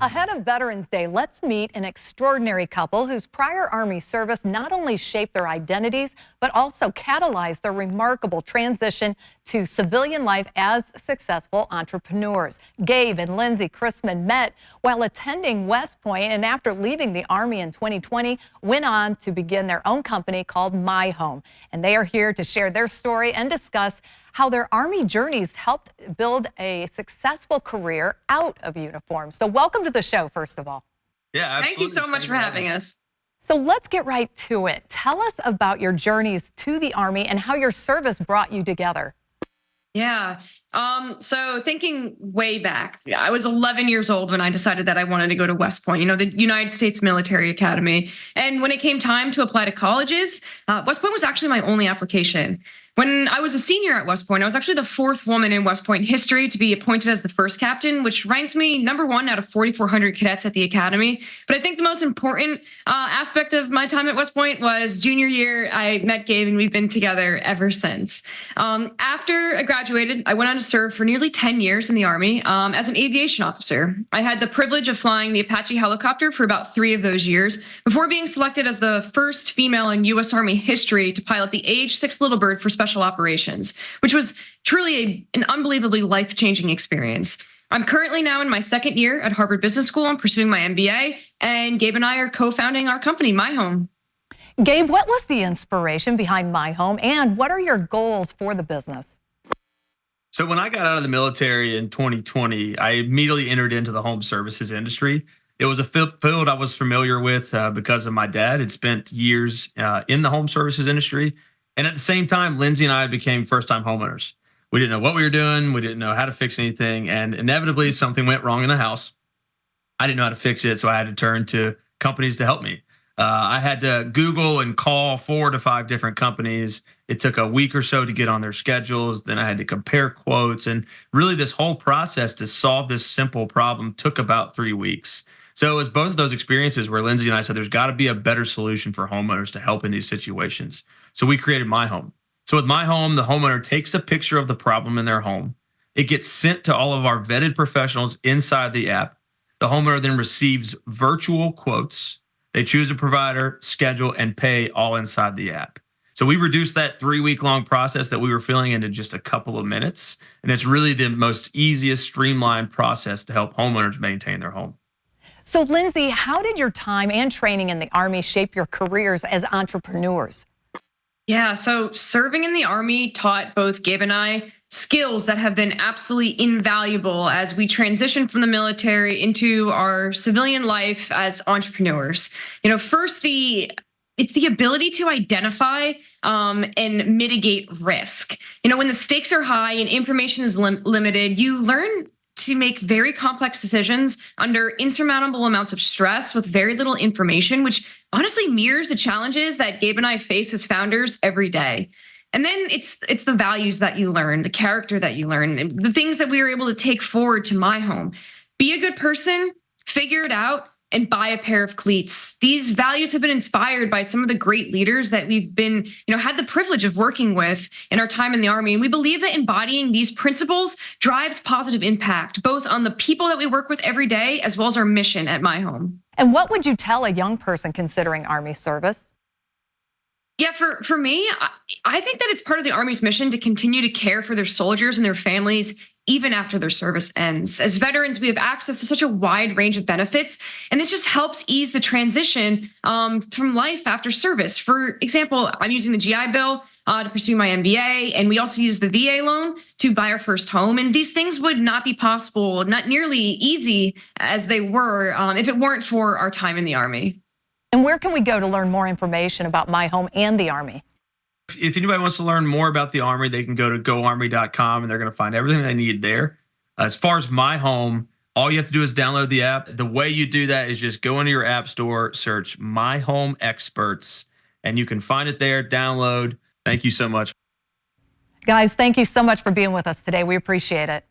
Ahead of Veterans Day, let's meet an extraordinary couple whose prior Army service not only shaped their identities, but also catalyzed their remarkable transition to civilian life as successful entrepreneurs. Gabe and Lindsay Chrisman met while attending West Point, and after leaving the Army in 2020, went on to begin their own company called MyHome. And they are here to share their story and discuss how their Army journeys helped build a successful career out of uniform. So welcome to the show, first of all. Yeah, absolutely. Thank you so much for having us. So let's get right to it. Tell us about your journeys to the Army and how your service brought you together. Yeah. So thinking way back, I was 11 years old when I decided that I wanted to go to West Point, the United States Military Academy. And when it came time to apply to colleges, West Point was actually my only application. When I was a senior at West Point, I was actually the fourth woman in West Point history to be appointed as the first captain, which ranked me #1 out of 4,400 cadets at the academy. But I think the most important aspect of my time at West Point was junior year. I met Gabe and we've been together ever since. After I graduated, I went on to serve for nearly 10 years in the Army as an aviation officer. I had the privilege of flying the Apache helicopter for about 3 of those years before being selected as the first female in U.S. Army history to pilot the AH-6 Little Bird for special operations, which was truly an unbelievably life-changing experience. I'm currently now in my second year at Harvard Business School. I'm pursuing my MBA, and Gabe and I are co-founding our company, MyHome. Gabe, what was the inspiration behind MyHome, and what are your goals for the business? So when I got out of the military in 2020, I immediately entered into the home services industry. It was a field I was familiar with because of my dad had spent years in the home services industry. And at the same time, Lindsay and I became first-time homeowners. We didn't know what we were doing. We didn't know how to fix anything. And inevitably, something went wrong in the house. I didn't know how to fix it, so I had to turn to companies to help me. I had to Google and call 4 to 5 different companies. It took a week or so to get on their schedules. Then I had to compare quotes. And really, this whole process to solve this simple problem took about 3 weeks. So it was both of those experiences where Lindsay and I said, there's got to be a better solution for homeowners to help in these situations. So we created MyHome. So with MyHome, the homeowner takes a picture of the problem in their home. It gets sent to all of our vetted professionals inside the app. The homeowner then receives virtual quotes. They choose a provider, schedule, and pay all inside the app. So we reduced that 3-week-long process that we were filling into just a couple of minutes. And it's really the most easiest streamlined process to help homeowners maintain their home. So Lindsay, how did your time and training in the Army shape your careers as entrepreneurs? Yeah, so serving in the Army taught both Gabe and I skills that have been absolutely invaluable as we transition from the military into our civilian life as entrepreneurs. First, it's the ability to identify and mitigate risk. When the stakes are high and information is limited, you learn to make very complex decisions under insurmountable amounts of stress with very little information, which honestly mirrors the challenges that Gabe and I face as founders every day. And then it's the values that you learn, the character that you learn, the things that we were able to take forward to MyHome. Be a good person, figure it out, and buy a pair of cleats. These values have been inspired by some of the great leaders that we've been, had the privilege of working with in our time in the Army. And we believe that embodying these principles drives positive impact, both on the people that we work with every day, as well as our mission at MyHome. And what would you tell a young person considering Army service? Yeah, for me, I think that it's part of the Army's mission to continue to care for their soldiers and their families even after their service ends. As veterans, we have access to such a wide range of benefits, and this just helps ease the transition from life after service. For example, I'm using the GI Bill to pursue my MBA, and we also use the VA loan to buy our first home. And these things would not be possible, not nearly easy as they were if it weren't for our time in the Army. And where can we go to learn more information about MyHome and the Army? If anybody wants to learn more about the Army, they can go to goarmy.com and they're going to find everything they need there. As far as MyHome, all you have to do is download the app. The way you do that is just go into your app store, search MyHome Experts, and you can find it there, download. Thank you so much. Guys, thank you so much for being with us today. We appreciate it.